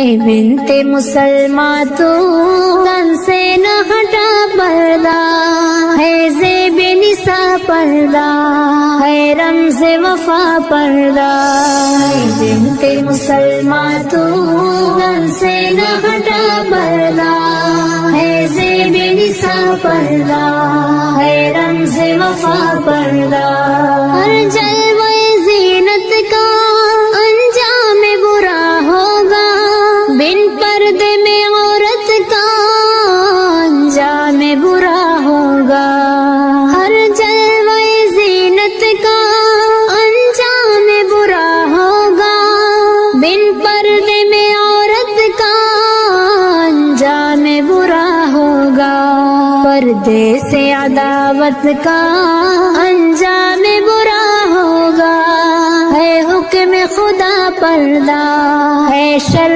اے بنت مسلماں تو تن سے نہ ہٹا پردہ، ہے زیب نساء پردہ، ہے رمز وفا پردہ. اے بنت مسلماں تو تن سے نہ ہٹا پردہ، ہے زیب نساء پردہ، ہے رمز وفا پردہ. ہر جلوہ زینت کا انجام برا ہوگا، بن پردے میں عورت کا انجام برا ہوگا. ہر جلوہ زینت کا انجام برا ہوگا، بن پردے میں عورت کا انجام برا ہوگا. پردے سے عداوت کا انجام برا ہوگا، ہے حکم خدا پردہ، ہے شر